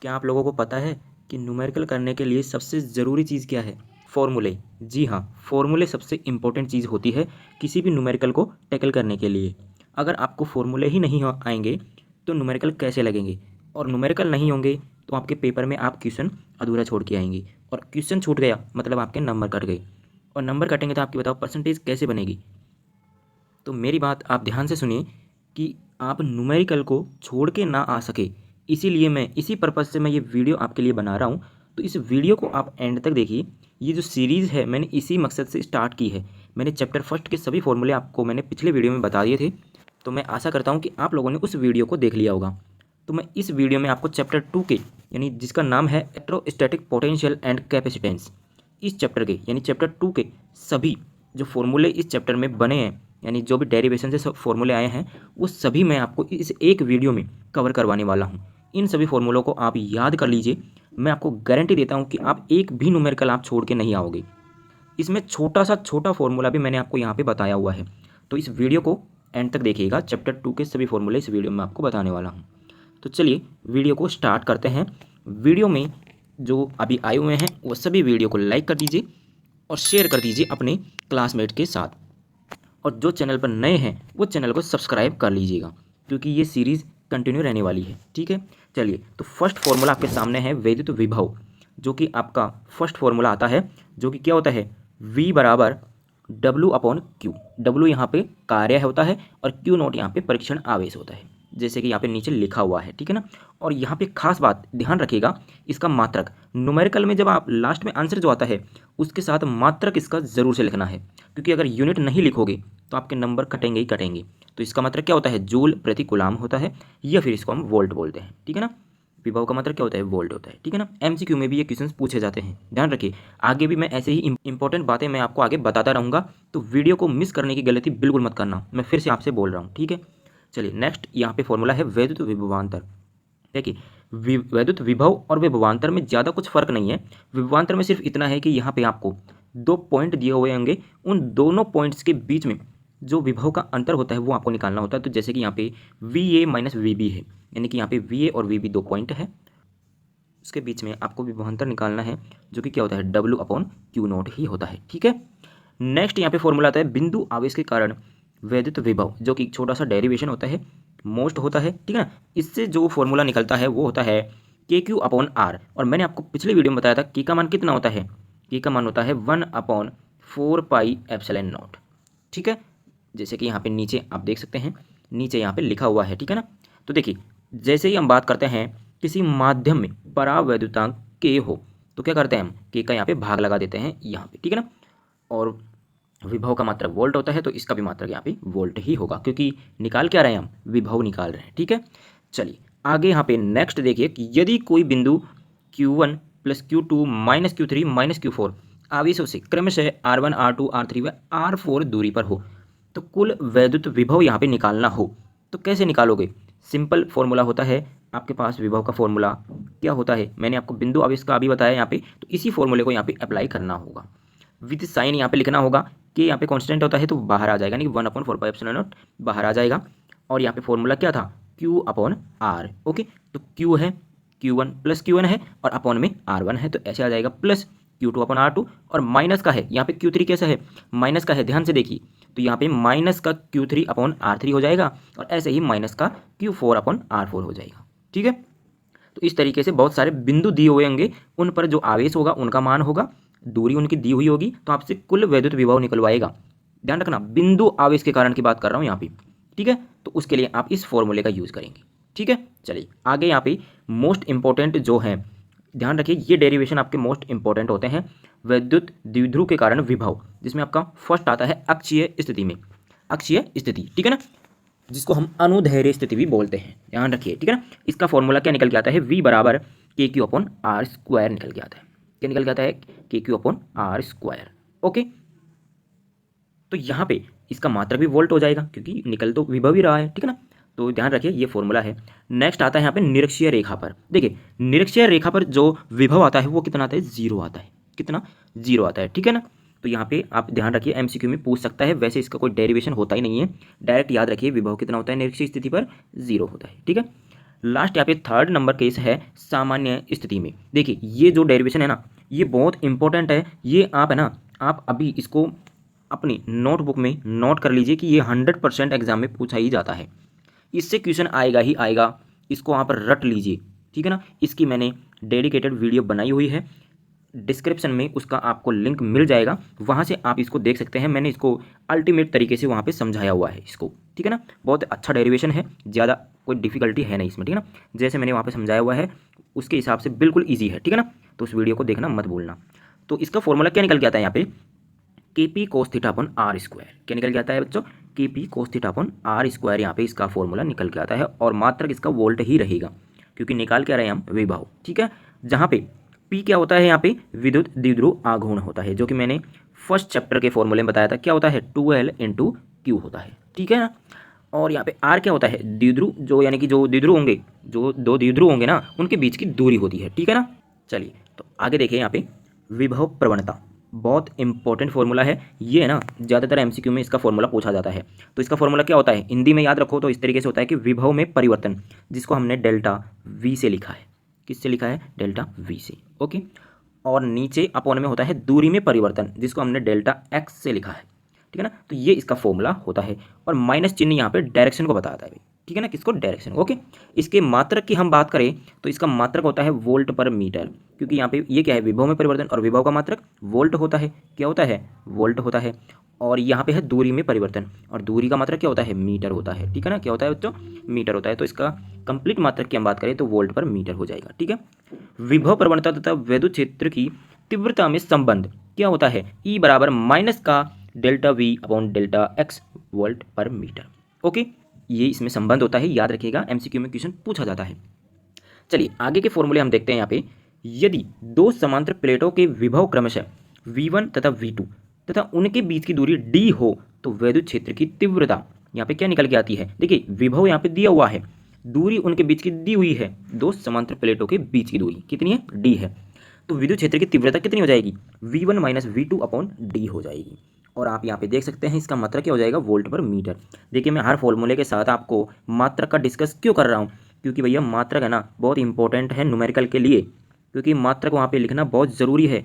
क्या आप लोगों को पता है कि न्यूमेरिकल करने के लिए सबसे ज़रूरी चीज़ क्या है? फॉर्मूले। जी हाँ, फॉर्मूले सबसे इम्पोर्टेंट चीज़ होती है किसी भी न्यूमेरिकल को टैकल करने के लिए। अगर आपको फॉर्मूले ही नहीं आएंगे तो न्यूमेरिकल कैसे लगेंगे, और न्यूमेरिकल नहीं होंगे तो आपके पेपर में आप क्वेश्चन अधूरा छोड़ के आएंगे, और क्वेश्चन छूट गया मतलब आपके नंबर कट गए, और नंबर कटेंगे तो आपकी बताओ परसेंटेज कैसे बनेगी। तो मेरी बात आप ध्यान से सुनिए कि आप न्यूमेरिकल को छोड़ के ना आ सके, इसीलिए मैं इसी पर्पज़ से मैं ये वीडियो आपके लिए बना रहा हूँ। तो इस वीडियो को आप एंड तक देखिए। ये जो सीरीज़ है मैंने इसी मकसद से स्टार्ट की है। मैंने चैप्टर फर्स्ट के सभी फॉर्मूले आपको मैंने पिछले वीडियो में बता दिए थे, तो मैं आशा करता हूँ कि आप लोगों ने उस वीडियो को देख लिया होगा। तो मैं इस वीडियो में आपको चैप्टर 2 के यानी जिसका नाम है इलेक्ट्रोस्टैटिक पोटेंशियल एंड कैपेसिटेंस, इस चैप्टर के यानी चैप्टर 2 के सभी जो फॉर्मूले इस चैप्टर में बने हैं, यानी जो भी डेरिवेशन से सब फॉर्मूले आए हैं, वो सभी मैं आपको इस एक वीडियो में कवर करवाने वाला हूँ। इन सभी फॉर्मूलों को आप याद कर लीजिए। मैं आपको गारंटी देता हूँ कि आप एक भी न्यूमेरिकल आप छोड़ के नहीं आओगे। इसमें छोटा सा छोटा फॉर्मूला भी मैंने आपको यहाँ पे बताया हुआ है। तो इस वीडियो को एंड तक देखिएगा। चैप्टर 2 के सभी फॉर्मूले इस वीडियो में आपको बताने वाला हूँ। तो चलिए वीडियो को स्टार्ट करते हैं। वीडियो में जो अभी आए हुए हैं वो सभी वीडियो को लाइक कर दीजिए और शेयर कर दीजिए अपने क्लासमेट के साथ, और जो चैनल पर नए हैं वो चैनल को सब्सक्राइब कर लीजिएगा, क्योंकि ये सीरीज़ कंटिन्यू रहने वाली है। ठीक है, चलिए। तो फर्स्ट फॉर्मूला आपके सामने है वैद्युत विभव, जो कि आपका फर्स्ट फॉर्मूला आता है, जो कि क्या होता है, V बराबर W/Q। W यहाँ पे कार्य होता है और Q नॉट यहाँ पे परीक्षण आवेश होता है, जैसे कि यहाँ पे नीचे लिखा हुआ है। ठीक है ना। और यहाँ पे खास बात ध्यान रखिएगा, इसका मात्रक न्यूमेरिकल में जब आप लास्ट में आंसर जो आता है उसके साथ मात्रक इसका ज़रूर से लिखना है, क्योंकि अगर यूनिट नहीं लिखोगे तो आपके नंबर कटेंगे ही कटेंगे। तो इसका मतलब क्या होता है, जूल प्रति कूलाम होता है, या फिर इसको हम वोल्ट बोलते हैं। ठीक है ना। विभव का मतलब क्या होता है, वोल्ट होता है। ठीक है ना। एमसीक्यू में भी ये क्वेश्चंस पूछे जाते हैं, ध्यान रखिए। आगे भी मैं ऐसे ही इंपॉर्टेंट बातें मैं आपको आगे बताता रहूँगा, तो वीडियो को मिस करने की गलती बिल्कुल मत करना, मैं फिर से आपसे बोल रहा हूँ। ठीक है, चलिए नेक्स्ट यहाँ पे फॉर्मूला है वैद्युत विभवांतर। देखिए, वैद्युत विभव और विभवांतर में ज़्यादा कुछ फर्क नहीं है। विभवांतर में सिर्फ इतना है कि यहाँ पे आपको 2 पॉइंट दिए हुए होंगे, उन दोनों पॉइंट्स के बीच में जो विभव का अंतर होता है वो आपको निकालना होता है। तो जैसे कि यहाँ पे VA माइनस VB है, यानी कि यहाँ पे VA और VB 2 पॉइंट है, उसके बीच में आपको विभवांतर निकालना है, जो कि क्या होता है, W/Q0 ही होता है। ठीक है। नेक्स्ट यहाँ पे फॉर्मूला आता है बिंदु आवेश के कारण वैद्युत विभव, जो कि छोटा सा डेरिवेशन होता है, मोस्ट होता है। ठीक है ना। इससे जो फॉर्मूला निकलता है वो होता है KQ/R, और मैंने आपको पिछले वीडियो में बताया था K का मान कितना होता है, K का मान होता है 1/4πε0। ठीक है, जैसे कि यहाँ पे नीचे आप देख सकते हैं, नीचे यहाँ पे लिखा हुआ है। ठीक है ना। तो देखिए, जैसे ही हम बात करते हैं किसी माध्यम में परावैद्युतांक K हो, तो क्या करते हैं हम, K का यहाँ पे भाग लगा देते हैं यहाँ पे। ठीक है ना। और विभव का मात्रक वोल्ट होता है, तो इसका भी मात्रक यहाँ पे वोल्ट ही होगा, क्योंकि निकाल क्या रहे हैं हम, विभव निकाल रहे हैं। ठीक है, चलिए आगे यहाँ पे नेक्स्ट देखिए कि यदि कोई बिंदु Q1 plus Q2 minus Q3 minus Q4 आवेशों से क्रमशः R1 R2 R3 व R4 दूरी पर हो, तो कुल वैद्युत विभव यहाँ पे निकालना हो तो कैसे निकालोगे। सिंपल फॉर्मूला होता है आपके पास। विभव का फॉर्मूला क्या होता है, मैंने आपको बिंदु आवेश का अभी बताया यहाँ पे, तो इसी फॉर्मूले को यहाँ पे अप्लाई करना होगा। विद साइन यहाँ पे लिखना होगा कि यहाँ पे कांस्टेंट होता है तो बाहर आ जाएगा, यानी 1/4πε0 बाहर आ जाएगा। और यहाँ पे फॉर्मूला क्या था, Q/R। ओके, तो Q है, Q1 प्लस Q1 है, और अपॉन में R1 है, तो ऐसे आ जाएगा, प्लस Q2/R2, और माइनस का है यहाँ पे Q3 कैसा है, माइनस का है, ध्यान से देखिए। तो यहाँ पे माइनस का Q3/R3 हो जाएगा, और ऐसे ही माइनस का Q4/R4 हो जाएगा। ठीक है। तो इस तरीके से बहुत सारे बिंदु दिए हुए होंगे, उन पर जो आवेश होगा उनका मान होगा, दूरी उनकी दी हुई होगी, तो आपसे कुल वैद्युत विभव निकलवाएगा। ध्यान रखना, बिंदु आवेश के कारण की बात कर रहा हूँ यहाँ पे। ठीक है, तो उसके लिए आप इस फॉर्मूले का यूज़ करेंगे। ठीक है, चलिए आगे यहाँ पे मोस्ट इंपॉर्टेंट जो है, ध्यान रखिए ये डेरिवेशन आपके मोस्ट इंपॉर्टेंट होते हैं। वैद्युत द्विध्रुव के कारण विभव, जिसमें आपका फर्स्ट आता है अक्षीय स्थिति में, अक्षीय स्थिति। ठीक है ना, जिसको हम अनुदैर्घ्य स्थिति भी बोलते हैं, ध्यान रखिए। ठीक है ना। इसका फॉर्मूला क्या निकल के आता है, V बराबर KQ/R² निकल के आता है। क्या निकल के आता है, KQ/R²। ओके, तो यहाँ पे इसका मात्रक भी वोल्ट हो जाएगा, क्योंकि निकल तो विभव ही रहा है। ठीक है ना। तो ध्यान रखिए ये फॉर्मूला है। नेक्स्ट आता है यहाँ पे निरक्षीय रेखा पर। देखिए, निरक्षीय रेखा पर जो विभव आता है वो कितना आता है, 0 आता है। कितना, 0 आता है। ठीक है ना। तो यहाँ पे आप ध्यान रखिए, एमसीक्यू में पूछ सकता है, वैसे इसका कोई डेरिवेशन होता ही नहीं है। डायरेक्ट याद रखिए विभव कितना होता है निरक्षीय स्थिति पर, 0 होता है। ठीक है। लास्ट यहाँ पे थर्ड नंबर केस है सामान्य स्थिति में। देखिए ये जो डेरिवेशन है ना, ये बहुत इंपॉर्टेंट है। ये आप है ना, आप अभी इसको अपनी नोटबुक में नोट कर लीजिए कि ये 100% एग्जाम में पूछा ही जाता है। इससे क्वेश्चन आएगा ही आएगा, इसको आप रट लीजिए, ठीक है ना। इसकी मैंने डेडिकेटेड वीडियो बनाई हुई है, डिस्क्रिप्शन में उसका आपको लिंक मिल जाएगा, वहाँ से आप इसको देख सकते हैं। मैंने इसको अल्टीमेट तरीके से वहाँ पे समझाया हुआ है इसको, ठीक है ना। बहुत अच्छा डेरिवेशन है, ज़्यादा कोई डिफिकल्टी है नहीं इसमें, ठीक है ना। जैसे मैंने वहाँ पे समझाया हुआ है उसके हिसाब से बिल्कुल ईजी है, ठीक है ना। तो उस वीडियो को देखना मत भूलना। तो इसका फॉर्मूला क्या निकल के आता है यहाँ पे, K P cos theta upon R square. क्या निकल के आता है बच्चों, K P cos theta upon R square. यहाँ पे इसका फॉर्मूला निकल के आता है और मात्रक इसका वोल्ट ही रहेगा, क्योंकि निकाल के आ रहे हैं हम विभव, ठीक है। जहाँ पे पी क्या होता है, यहाँ पे विद्युत द्विध्रुव आघूर्ण होता है, जो कि मैंने फर्स्ट चैप्टर के फॉर्मूले में बताया था। क्या होता है, 2L × Q होता है, ठीक है ना। और यहाँ पे आर क्या होता है, द्विध्रुव, जो यानी कि जो द्विध्रुव होंगे, जो दो द्विध्रुव होंगे ना, उनके बीच की दूरी होती है, ठीक है ना। चलिए तो आगे देखिए, यहाँ पे विभव प्रवणता बहुत इंपॉर्टेंट फॉर्मूला है ये, है ना। ज़्यादातर एमसीक्यू में इसका फॉर्मूला पूछा जाता है। तो इसका फॉर्मूला क्या होता है, हिंदी में याद रखो तो इस तरीके से होता है कि विभव में परिवर्तन, जिसको हमने डेल्टा वी से लिखा है। किससे लिखा है, डेल्टा वी से, ओके। और नीचे अपॉन में होता है दूरी में परिवर्तन, जिसको हमने डेल्टा एक्स से लिखा है, ठीक है ना। तो ये इसका फॉर्मूला होता है। और माइनस चिन्ह यहाँ पे डायरेक्शन को बताता है, ठीक है ना, किसको, डायरेक्शन, ओके। इसके मात्रक की हम बात करें तो इसका मात्रक होता है वोल्ट पर मीटर, क्योंकि यहाँ पे ये क्या है, विभव में परिवर्तन, और विभव का मात्रक वोल्ट होता है। क्या होता है, वोल्ट होता है। और यहाँ पे है दूरी में परिवर्तन, और दूरी का मात्रक क्या होता है, मीटर होता है, ठीक है ना। क्या होता है बच्चों, मीटर होता है। तो इसका कंप्लीट मात्रक की हम बात करें तो वोल्ट पर मीटर हो जाएगा, ठीक है। विभव प्रवणता तथा विद्युत क्षेत्र की तीव्रता में संबंध क्या होता है, ई बराबर माइनस का delta we upon delta x volt पर मीटर, ओके। ये इसमें संबंध होता है, याद रखिएगा, एमसीक्यू में क्वेश्चन पूछा जाता है। चलिए आगे के फॉर्मूले हम देखते हैं। यहाँ पे यदि दो समांतर प्लेटों के विभव क्रमशः V1 तथा V2 तथा उनके बीच की दूरी d हो तो विद्युत क्षेत्र की तीव्रता यहाँ पे क्या निकल के आती है। देखिए विभव यहाँ पे दिया हुआ है, दूरी उनके बीच की दी हुई है, दो समांतर प्लेटों के बीच की दूरी कितनी है, d है। तो विद्युत क्षेत्र की तीव्रता कितनी हो जाएगी, V1 - V2 अपॉन d हो जाएगी। और आप यहाँ पे देख सकते हैं इसका मात्रक क्या हो जाएगा, वोल्ट पर मीटर। देखिए मैं हर फॉर्मूले के साथ आपको मात्रक का डिस्कस क्यों कर रहा हूँ, क्योंकि भैया मात्रक है ना बहुत इंपॉर्टेंट है न्यूमेरिकल के लिए, क्योंकि मात्रक वहाँ पे लिखना बहुत ज़रूरी है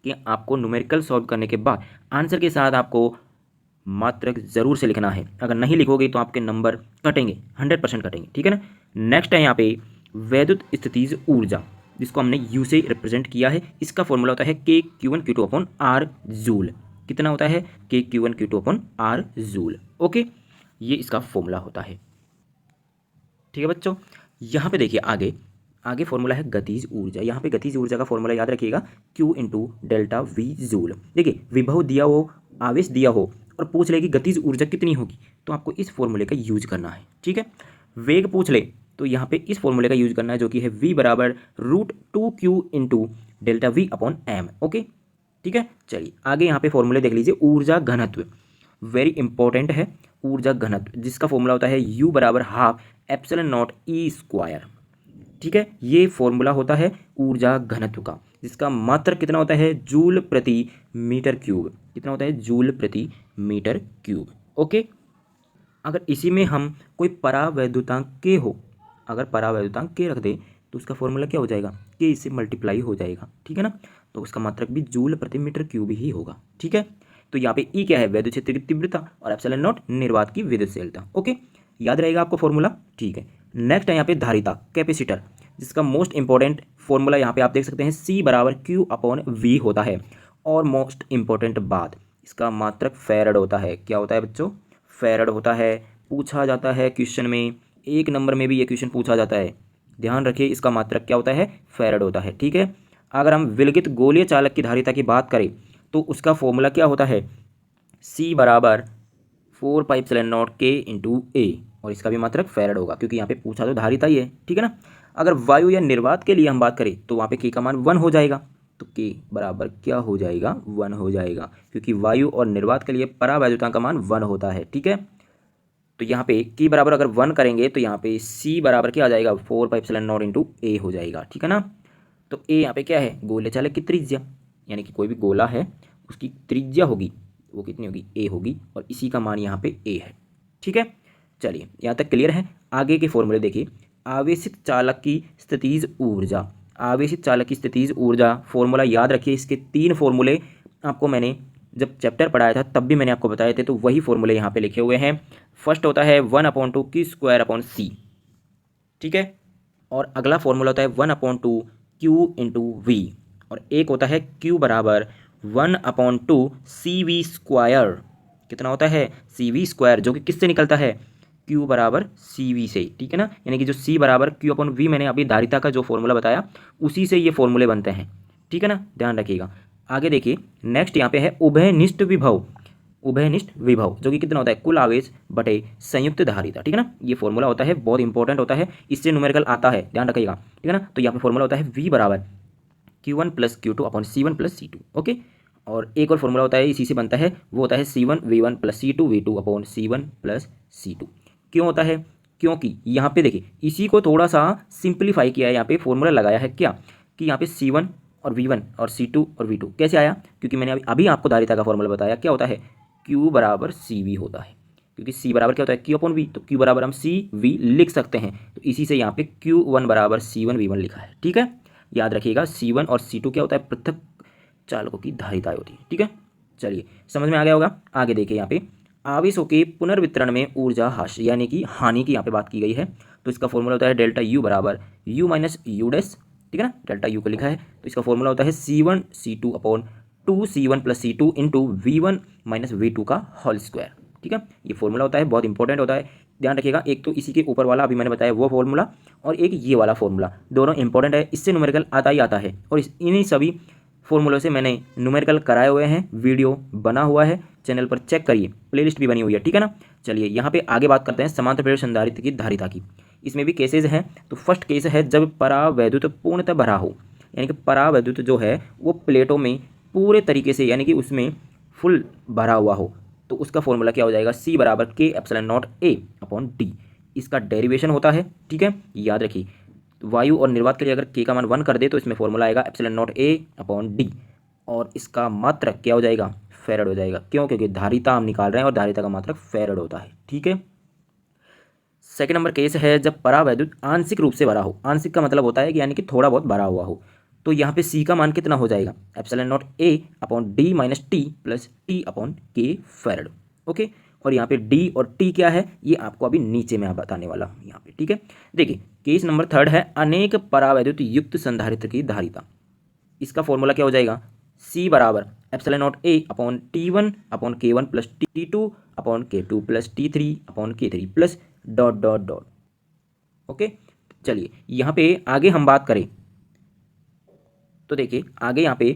कि आपको न्यूमेरिकल सॉल्व करने के बाद आंसर के साथ आपको मात्रक ज़रूर से लिखना है। अगर नहीं लिखोगे तो आपके नंबर कटेंगे, 100% कटेंगे, ठीक है ना। नेक्स्ट है यहाँ पे वैद्युत स्थितिज ऊर्जा, जिसको हमने यू से रिप्रेजेंट किया है। इसका फॉर्मूला होता है K/Q1/Q2 अपॉन R जूल। कितना होता है, K/Q1/Q2 upon R joule, okay. ये इसका फॉर्मूला होता है, ठीक है बच्चों। यहाँ पे देखिए आगे आगे फॉर्मूला है गतिज ऊर्जा। यहाँ पे गतिज ऊर्जा का फॉर्मूला याद रखिएगा, Q × डेल्टा V जूल। देखिए विभव दिया हो, आवेश दिया हो और पूछ ले कि गतिज ऊर्जा कितनी होगी, तो आपको इस फॉर्मूले का यूज करना है, ठीक है। वेग पूछ ले तो यहाँ पे इस फॉर्मूले का यूज करना है, जो कि है V बराबर √2Q × delta V upon M, okay, ठीक है। चलिए आगे यहाँ पे फॉर्मूले देख लीजिए। ऊर्जा घनत्व वेरी इंपॉर्टेंट है, ऊर्जा घनत्व, जिसका फॉर्मूला होता है U बराबर ½ε0 E², ठीक है। ये फॉर्मूला होता है ऊर्जा घनत्व का, जिसका मात्रक कितना होता है, जूल प्रति मीटर क्यूब। कितना होता है, जूल प्रति मीटर क्यूब, ओके। अगर इसी में हम कोई परावैद्युतांक के हो, अगर परावैद्युतांक के रख दे तो उसका फॉर्मूला क्या हो जाएगा, के इससे मल्टीप्लाई हो जाएगा, ठीक है ना। तो उसका मात्रक भी जूल प्रति मीटर क्यूब ही होगा, ठीक है। तो यहाँ पे ई क्या है, वैद्युत क्षेत्र की तीव्रता, और एप्सिलॉन नॉट निर्वात की विद्युतशीलता, ओके। याद रहेगा आपको फॉर्मूला, ठीक है। नेक्स्ट है यहाँ पे धारिता, कैपेसिटर, जिसका मोस्ट इंपॉर्टेंट फॉर्मूला यहाँ पे आप देख सकते हैं, C बराबर Q/V होता है। और मोस्ट इंपॉर्टेंट बात, इसका मात्रक फैरड होता है। क्या होता है बच्चों, फैरड होता है। पूछा जाता है क्वेश्चन में, 1 नंबर में भी ये क्वेश्चन पूछा जाता है, ध्यान रखिए। इसका मात्रक क्या होता है, फैरड होता है, ठीक है। अगर हम विलगित गोलीय चालक की धारिता की बात करें तो उसका फॉर्मूला क्या होता है, C बराबर 4πε0 K × A, और इसका भी मात्रक फैरड होगा, क्योंकि यहाँ पे पूछा तो धारिता ही है, ठीक है ना। अगर वायु या निर्वात के लिए हम बात करें तो वहाँ पे K का मान 1 हो जाएगा, तो K बराबर क्या हो जाएगा, 1 हो जाएगा, क्योंकि वायु और निर्वात के लिए परावैद्युतांक का मान 1 होता है, ठीक है। तो यहाँ पे K बराबर अगर 1 करेंगे तो यहाँ पे C बराबर क्या आ जाएगा, 4πε0 × A हो जाएगा, ठीक है ना। तो A यहाँ पे क्या है, गोले चालक की त्रिज्या, यानी कि कोई भी गोला है उसकी त्रिज्या होगी, वो कितनी होगी, A होगी, और इसी का मान यहाँ पे A है, ठीक है। चलिए यहाँ तक क्लियर है। आगे के फॉर्मूले देखिए, आवेशित चालक की स्थितिज ऊर्जा, आवेशित चालक की स्थितिज ऊर्जा फॉर्मूला याद रखिए। इसके 3 फॉर्मूले आपको मैंने जब चैप्टर पढ़ाया था तब भी मैंने आपको बताए थे, तो वही फॉर्मूले यहाँ पे लिखे हुए हैं। फर्स्ट होता है 1/2 Q² ठीक है, और अगला फॉर्मूला होता है 1/2 Q/V, और एक होता है Q बराबर 1/2 CV²। कितना होता है? CV², जो कि किससे निकलता है? Q बराबर CV से, ठीक है ना। यानी कि जो C बराबर Q/V मैंने अभी धारिता का जो फॉर्मूला बताया उसी से ये फॉर्मूले बनते हैं, ठीक है ना, ध्यान रखिएगा। आगे देखिए, नेक्स्ट यहाँ पे है उभयनिष्ठ विभव, उभयनिष्ठ विभव जो कि कितना होता है? कुल आवेश बटे संयुक्त धारिता, ठीक है ना। ये फॉर्मूला होता है, बहुत इंपॉर्टेंट होता है, इससे न्यूमेरिकल आता है, ध्यान रखिएगा, ठीक है ना। तो यहाँ पे फॉर्मूला होता है V बराबर Q1 + Q2 upon C1 + C2, okay. और एक और फॉर्मूला होता है, इसी से बनता है, वो होता है C1 V1 + C2 V2 upon C1 + C2। क्यों होता है? क्योंकि यहाँ पे देखिए इसी को थोड़ा सा सिंप्लीफाई किया है, यहाँ पे फॉर्मूला लगाया है क्या कि यहाँ पे C1 और V1 और C2 और V2 कैसे आया? क्योंकि मैंने अभी आपको धारिता का फॉर्मूला बताया, क्या होता है? Q बराबर CV होता है, क्योंकि C बराबर क्या होता है? Q/V, तो Q बराबर हम CV लिख सकते हैं, तो इसी से यहाँ पे Q1 बराबर C1 V1 लिखा है, ठीक है। याद रखिएगा C1 और C2 क्या होता है? पृथक चालकों की धारिताएं होती है, ठीक है। चलिए समझ में आ गया होगा। आगे देखिए, यहाँ पे आवेशों के पुनर्वितरण में ऊर्जा ह्रास यानी कि हानि की यहाँ पे बात की गई है, तो इसका फॉर्मूला होता है डेल्टा U बराबर U माइनस U डैश, ठीक है ना, डेल्टा U को लिखा है, तो इसका फॉर्मूला होता है C1 C2 upon 2 C1 + C2 into V1 minus V2 का होल स्क्वायर, ठीक है। ये फॉर्मूला होता है, बहुत इंपॉर्टेंट होता है, ध्यान रखिएगा। एक तो इसी के ऊपर वाला अभी मैंने बताया वो फॉर्मूला, और एक ये वाला फॉर्मूला, दोनों इंपॉर्टेंट है, इससे न्यूमेरिकल आता ही आता है। और इन्हीं सभी फॉर्मूलों से मैंने न्यूमेरिकल कराए हुए हैं, वीडियो बना हुआ है, चैनल पर चेक करिए, प्लेलिस्ट भी बनी हुई है, ठीक है ना। चलिए यहाँ पे आगे बात करते हैं समांतर प्लेट संधारित्र की धारिता की। इसमें भी केसेज हैं, तो फर्स्ट केस है जब परावैद्युत पूर्णतः भरा हो, यानी कि परावैद्युत जो है वो प्लेटों में पूरे तरीके से, यानी कि उसमें फुल भरा हुआ हो, तो उसका फॉर्मूला क्या हो जाएगा? C बराबर K∈0A अपॉन D, इसका डेरिवेशन होता है, ठीक है, याद रखिए। वायु और निर्वात के लिए अगर K का मान 1 कर दे तो इसमें फॉर्मूला आएगा ε0A अपॉन D, और इसका मात्रक क्या हो जाएगा? फेरड हो जाएगा। क्यों? क्योंकि धारिता हम निकाल रहे हैं और धारिता का मात्रक फेरड होता है, ठीक है। सेकंड नंबर केस है जब परावैद्युत आंशिक रूप से भरा हो, आंशिक का मतलब होता है कि यानी कि थोड़ा बहुत भरा हुआ हो, तो यहाँ पे C का मान कितना हो जाएगा? ε0A upon D minus T plus T upon K farad, okay. और यहाँ पे D और T क्या है ये आपको अभी नीचे में बताने वाला हूँ यहाँ पे, ठीक है। देखिए केस नंबर थर्ड है अनेक परावैद्युत युक्त संधारित्र की धारिता, इसका फॉर्मूला क्या हो जाएगा? C बराबर ε0A upon T1 upon K1 plus T2 upon K2 plus T3 upon K3 plus dot dot dot, okay. चलिए यहाँ पे आगे हम बात करें तो देखिए आगे यहाँ पे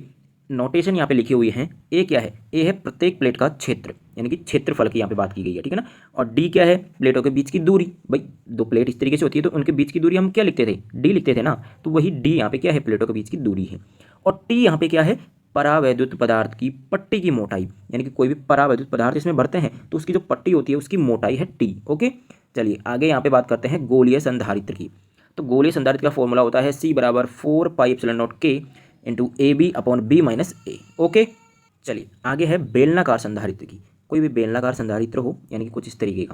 नोटेशन यहाँ पे लिखी हुई है। ए क्या है? ए है प्रत्येक प्लेट का क्षेत्र, यानी कि क्षेत्रफल की यहाँ पे बात की गई है, ठीक है ना। और डी क्या है? प्लेटों के बीच की दूरी। भाई दो प्लेट इस तरीके से होती है तो उनके बीच की दूरी हम क्या लिखते थे? डी लिखते थे ना, तो वही डी यहाँ पे क्या है? प्लेटों के बीच की दूरी है। और टी यहाँ पे क्या है? परावैद्युत पदार्थ की पट्टी की मोटाई, यानी कि कोई भी परावैद्युत पदार्थ इसमें भरते हैं तो उसकी जो पट्टी होती है उसकी मोटाई है टी, ओके। चलिए आगे यहाँ पे बात करते हैं गोलीय संधारित्र की। तो गोलीय संधारित्र का फॉर्मूला होता है C बराबर 4πε0K into AB upon B minus A, okay. चलिए आगे है बेलनाकार संधारित्र की। कोई भी बेलनाकार संधारित्र हो, यानी कि कुछ इस तरीके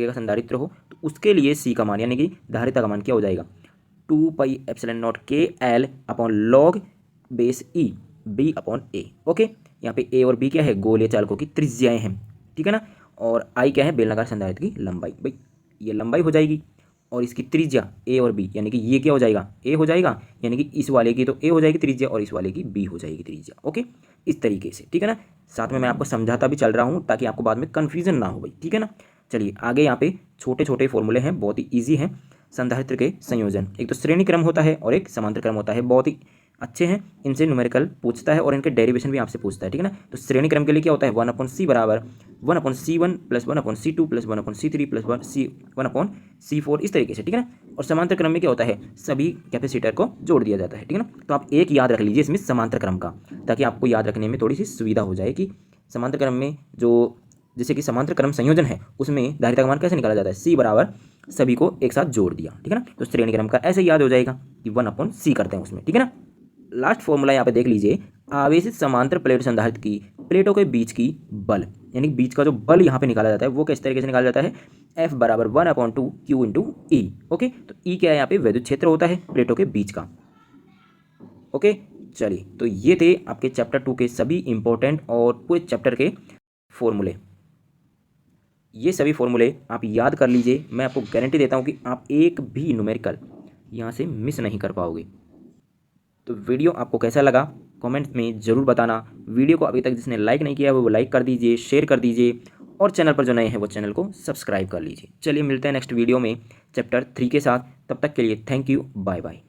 का संधारित्र हो, तो उसके लिए C का मान यानी कि धारिता का मान क्या हो जाएगा? 2πε0K L upon log base E B upon A, okay. यहाँ पे A और B क्या है? गोलीय चालकों की त्रिज्याएं हैं, ठीक है ना। और I क्या है? बेलनाकार संधारित्र की लंबाई। भाई ये लंबाई हो जाएगी और इसकी त्रिज्या A और B, यानी कि ये क्या हो जाएगा? A हो जाएगा, यानी कि इस वाले की तो A हो जाएगी त्रिज्या और इस वाले की B हो जाएगी त्रिज्या, ओके। इस तरीके से, ठीक है ना। साथ में मैं आपको समझाता भी चल रहा हूँ ताकि आपको बाद में कन्फ्यूजन ना हो भाई, ठीक है ना। चलिए आगे यहाँ पे छोटे छोटे फॉर्मूले हैं, बहुत ही ईजी हैं। संधारित्र के संयोजन, एक तो श्रेणी क्रम होता है और एक समांतर क्रम होता है, बहुत ही अच्छे हैं। इनसे न्यूमेरिकल पूछता है और इनके डेरिवेशन भी आपसे पूछता है, ठीक है ना। तो श्रेणी क्रम के लिए क्या होता है? 1/C बराबर 1/C1 plus 1/C2 plus 1/C3 plus 1/C4, इस तरीके से, ठीक है ना। और समांतर क्रम में क्या होता है? सभी कैपेसिटर को जोड़ दिया जाता है, ठीक है ना। तो आप एक याद रख लीजिए इसमें समांतर क्रम का, ताकि आपको याद रखने में थोड़ी सी सुविधा हो जाए कि समांतर क्रम में जो जैसे कि समांतर क्रम संयोजन है उसमें धारिता का मान कैसे निकाला जाता है? C बराबर सभी को एक साथ जोड़ दिया, ठीक है ना। तो श्रेणी क्रम का ऐसे याद हो जाएगा कि 1/C करते हैं उसमें, ठीक है ना। लास्ट फॉर्मूला यहाँ पे देख लीजिए, आवेशित समांतर प्लेट संधारित्र की प्लेटों के बीच की बल, यानी बीच का जो बल यहाँ पे निकाला जाता है वो किस तरीके से निकाला जाता है, F बराबर 1/2 Q इंटू ई। ओके, तो ई क्या है यहाँ पे, विद्युत क्षेत्र होता है प्लेटों के बीच का। ओके, चलिए, तो ये थे आपके चैप्टर 2 के सभी इंपॉर्टेंट और पूरे चैप्टर के फॉर्मूले। ये सभी फॉर्मूले आप याद कर लीजिए, मैं आपको गारंटी देता हूँ कि आप एक भी न्यूमेरिकल यहाँ से मिस नहीं कर पाओगे। तो वीडियो आपको कैसा लगा कमेंट में ज़रूर बताना। वीडियो को अभी तक जिसने लाइक नहीं किया वो लाइक कर दीजिए, शेयर कर दीजिए, और चैनल पर जो नए हैं वो चैनल को सब्सक्राइब कर लीजिए। चलिए मिलते हैं नेक्स्ट वीडियो में चैप्टर 3 के साथ, तब तक के लिए थैंक यू, बाय बाय।